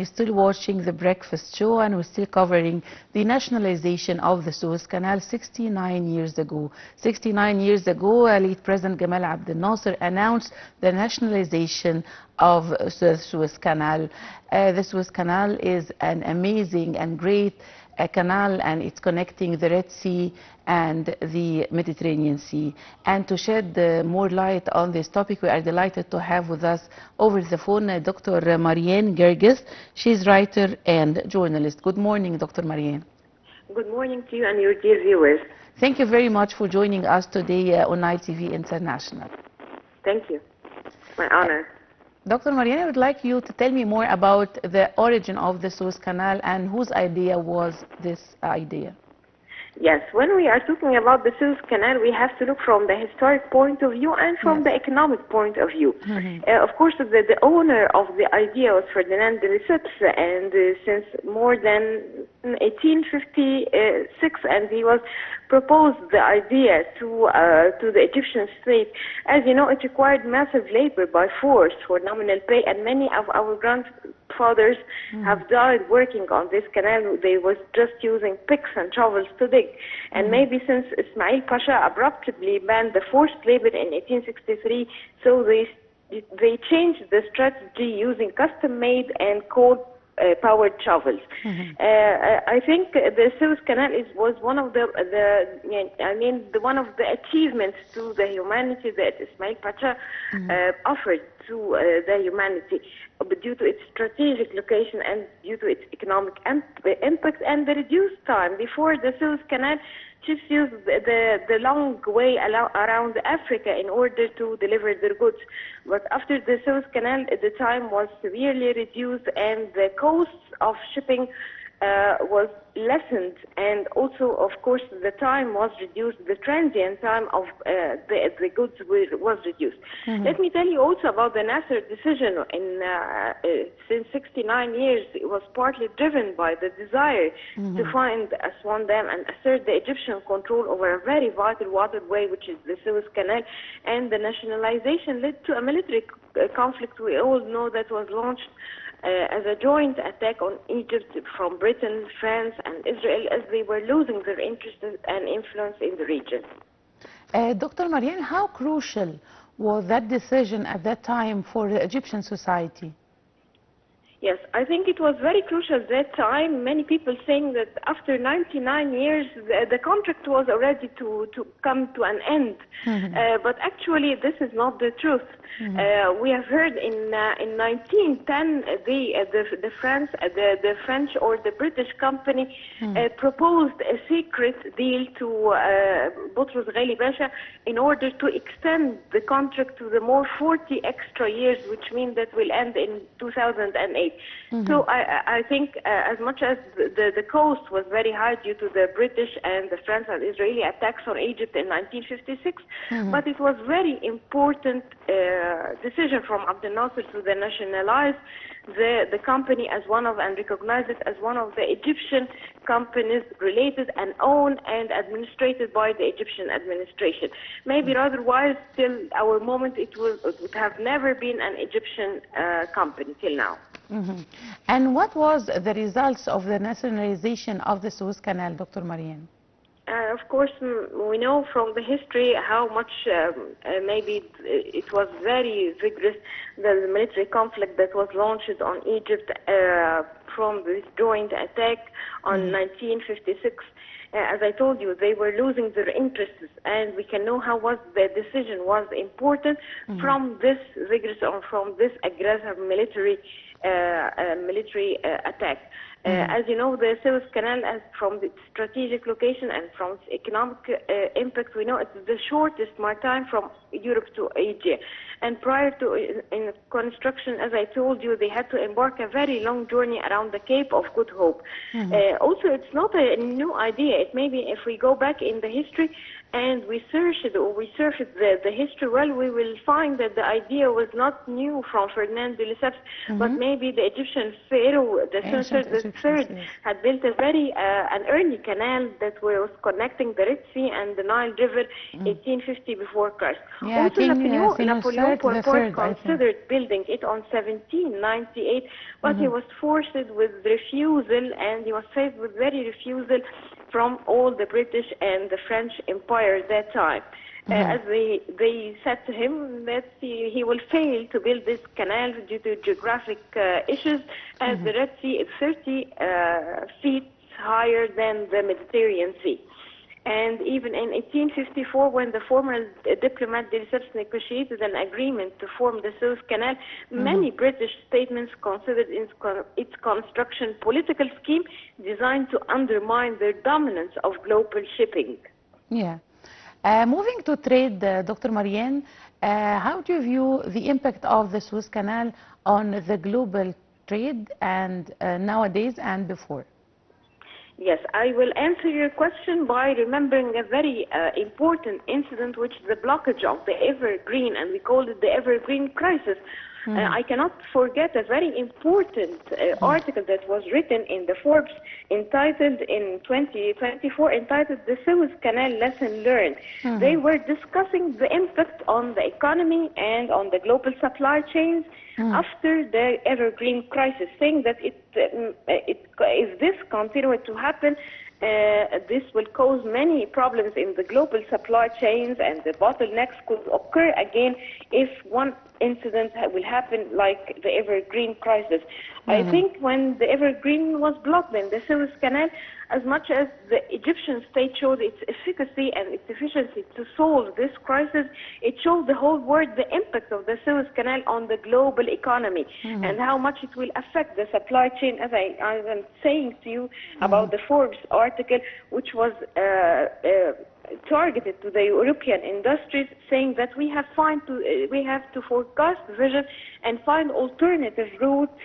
You're still watching the breakfast show, and we're still covering the nationalization of the Suez Canal 69 years ago. 69 years ago, late President Gamal Abdel Nasser announced the nationalization of the Suez Canal. The Suez Canal is an amazing and great canal, and it's connecting the Red Sea and the Mediterranean Sea. And to shed more light on this topic, we are delighted to have with us over the phone Dr. Marian Jurgis. She's writer and journalist. Good morning, Dr. Marian. Good morning to you and your dear viewers. Thank you very much for joining us today on Nile TV International. Thank you. My honor. Dr. Marian, I would like you to tell me more about the origin of the Suez Canal and whose idea was this idea. Yes, when we are talking about the Suez Canal, we have to look from the historic point of view and from the economic point of view. Of course, the owner of the idea was Ferdinand de Lesseps, and since more than 1856, and he was proposed the idea to the Egyptian state. As you know, it required massive labor by force for nominal pay, and many of our grandfathers have died working on this canal. They was just using picks and shovels to dig. And maybe since Ismail Pasha abruptly banned the forced labor in 1863, so they changed the strategy using custom-made and coal-powered shovels. I think the Suez Canal was one of one of the achievements to the humanity that Ismail Pasha offered to the humanity, but due to its strategic location and due to its economic impact and the reduced time. Before the Suez Canal, ships used the long way around Africa in order to deliver their goods. But after the Suez Canal, the time was severely reduced and the costs of shipping was lessened, and also, of course, the time was reduced. The transient time of the goods was reduced. Let me tell you also about the Nasser decision. Since 69 years, it was partly driven by the desire to find a swan dam and assert the Egyptian control over a very vital waterway, which is the Suez Canal. And the nationalization led to a military conflict. We all know that was launched as a joint attack on Egypt from Britain, France, and Israel, as they were losing their interest and influence in the region. Dr. Marian, how crucial was that decision at that time for the Egyptian society? Yes, I think it was very crucial at that time. Many people saying that after 99 years, the contract was already to come to an end. But actually, this is not the truth. We have heard in 1910, the French or the British company proposed a secret deal to Boutros Ghali Pasha in order to extend the contract to the more 40 extra years, which means that will end in 2008. So I think as much as the cost was very high due to the British and the French and Israeli attacks on Egypt in 1956, but it was very important decision from Abdel Nasser to nationalize the company as one of, and recognize it as one of the Egyptian companies related and owned and administrated by the Egyptian administration. Maybe otherwise, till our moment, it would have never been an Egyptian company till now. And what was the results of the nationalization of the Suez Canal, Dr. Marian? Of course, we know from the history how much maybe it was very vigorous, the military conflict that was launched on Egypt from this joint attack on 1956. As I told you, they were losing their interests, and we can know how the decision was important from this vigorous or from this aggressive military attack. As you know, the Suez Canal, from its strategic location and from its economic impact, we know it's the shortest maritime from Europe to Asia. And prior to in construction, as I told you, they had to embark a very long journey around the Cape of Good Hope. Also, it's not a new idea. It may be, if we go back in the history, and we searched the history well, we will find that the idea was not new from Ferdinand de Lesseps, but maybe the Egyptian pharaoh, the third, had built a very an early canal that was connecting the Red Sea and the Nile River, 1850 before Christ. Yeah, also, Napoleon Bonaparte considered building it on 1798, but he was forced with refusal, and he was faced with very refusal from all the British and the French Empire at that time. As they said to him that he will fail to build this canal due to geographic issues, as the Red Sea is 30 feet higher than the Mediterranean Sea. And even in 1854, when the former diplomat de Lesseps negotiated an agreement to form the Suez Canal, many British statesmen considered its construction political scheme designed to undermine the dominance of global shipping. Yeah. Moving to trade, Dr. Marianne, how do you view the impact of the Suez Canal on the global trade and nowadays and before? Yes, I will answer your question by remembering a very important incident, which is the blockage of the Evergreen, and we called it the Evergreen crisis. I cannot forget a very important article that was written in the Forbes entitled in 2024, entitled The Suez Canal Lesson Learned. They were discussing the impact on the economy and on the global supply chains after the Evergreen crisis, saying that if this continued to happen, this will cause many problems in the global supply chains, and the bottlenecks could occur again if one incident will happen like the Evergreen crisis. I think when the Evergreen was blocked in the Suez Canal, as much as the Egyptian state showed its efficacy and its efficiency to solve this crisis, it showed the whole world the impact of the Suez Canal on the global economy and how much it will affect the supply chain, as I am saying to you about the Forbes article, which was targeted to the European industries, saying that we have to forecast vision and find alternative routes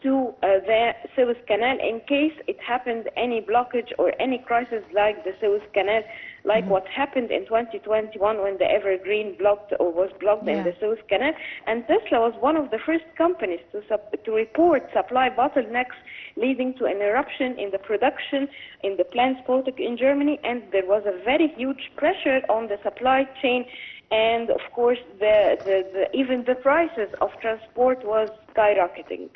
to the Suez Canal in case it happened any blockage or any crisis like the Suez Canal, like what happened in 2021 when the Evergreen was blocked in the Suez Canal. And Tesla was one of the first companies to report supply bottlenecks leading to an eruption in the production in the plants in Germany, and there was a very huge pressure on the supply chain, and of course even the prices of transport was skyrocketing.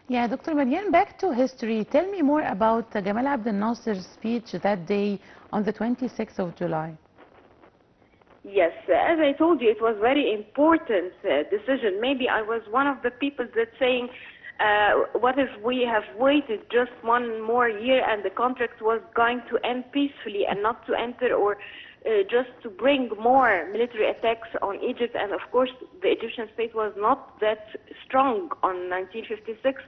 Yeah, Dr. Marianne, back to history. Tell me more about Gamal Abdel Nasser's speech that day on the 26th of July. Yes, as I told you, it was very important decision. Maybe I was one of the people that saying, what if we have waited just one more year and the contract was going to end peacefully and not to enter or just to bring more military attacks on Egypt. And of course, the Egyptian state was not that strong on 1956,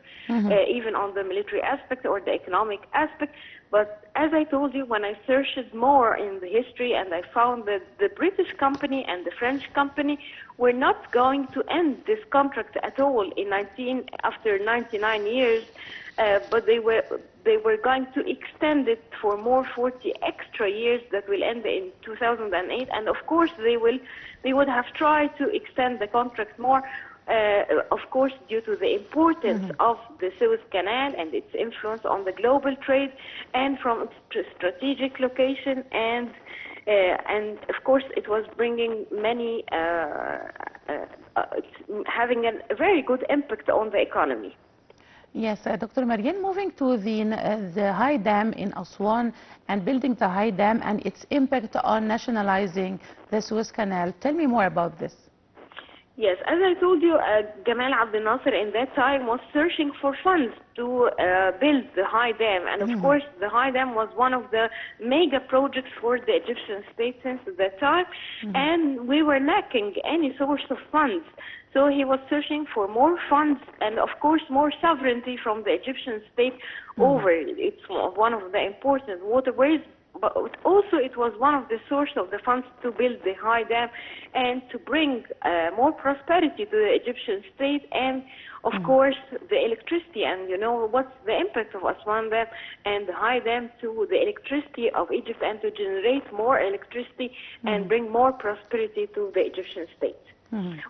even on the military aspect or the economic aspect. But as I told you, when I searched more in the history, and I found that the British company and the French company were not going to end this contract at all after 99 years, but they were going to extend it for more 40 extra years that will end in 2008. And of course, they would have tried to extend the contract more. Of course, due to the importance of the Suez Canal and its influence on the global trade, and from its strategic location, and of course, it was bringing many, having a very good impact on the economy. Yes, Dr. Marianne, moving to the high dam in Aswan and building the high dam and its impact on nationalizing the Suez Canal. Tell me more about this. Yes, as I told you, Gamal Abdel Nasser in that time was searching for funds to build the high dam. And of course, the high dam was one of the mega projects for the Egyptian state since that time. And we were lacking any source of funds. So he was searching for more funds and, of course, more sovereignty from the Egyptian state over it. It's one of the important waterways. But also it was one of the sources of the funds to build the high dam and to bring more prosperity to the Egyptian state, and Of course, the electricity, and you know what's the impact of Aswan Dam and the high dam to the electricity of Egypt, and to generate more electricity and bring more prosperity to the Egyptian state.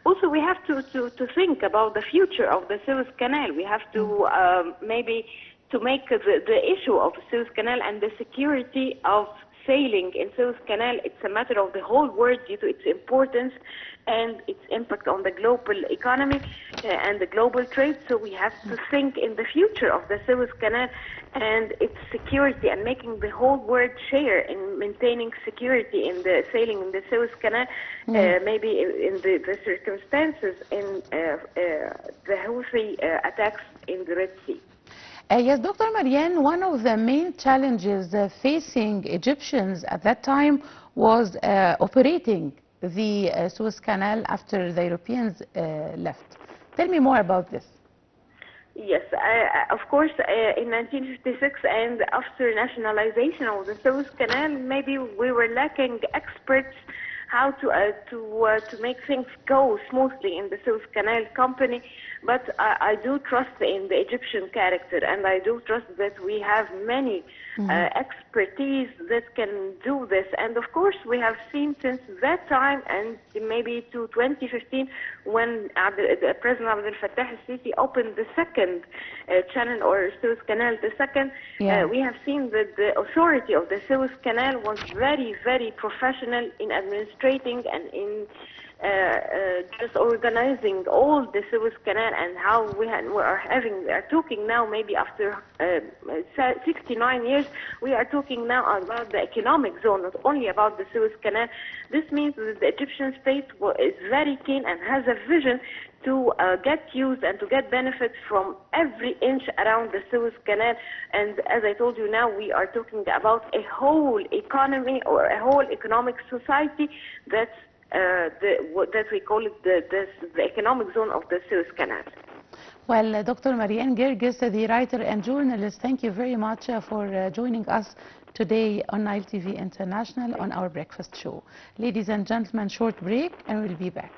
Also, we have to think about the future of the Suez Canal. We have to maybe to make the issue of the Suez Canal and the security of sailing in Suez Canal, it's a matter of the whole world due to its importance and its impact on the global economy and the global trade. So we have to think in the future of the Suez Canal and its security, and making the whole world share in maintaining security in the sailing in the Suez Canal, maybe in the circumstances in the Houthi attacks in the Red Sea. Yes, Dr. Marian, one of the main challenges facing Egyptians at that time was operating the Suez Canal after the Europeans left. Tell me more about this. Yes, of course, in 1956 and after nationalization of the Suez Canal, maybe we were lacking experts how to make things go smoothly in the Suez Canal company. But I do trust in the Egyptian character, and I do trust that we have many expertise that can do this. And of course, we have seen since that time, and maybe to 2015, when President Abdel Fattah al-Sisi opened the second channel, or Suez Canal, the second, we have seen that the authority of the Suez Canal was very, very professional in administrating and in just organizing all the Suez Canal, and how we are talking now, maybe after 69 years, we are talking now about the economic zone, not only about the Suez Canal. This means that the Egyptian state is very keen and has a vision to get used and to get benefit from every inch around the Suez Canal. And as I told you, now we are talking about a whole economy, or a whole economic society that's that we call it the economic zone of the Suez Canal. Well, Dr. Marian Gerges, the writer and journalist, thank you very much for joining us today on Nile TV International on our breakfast show. Ladies and gentlemen, short break and we'll be back.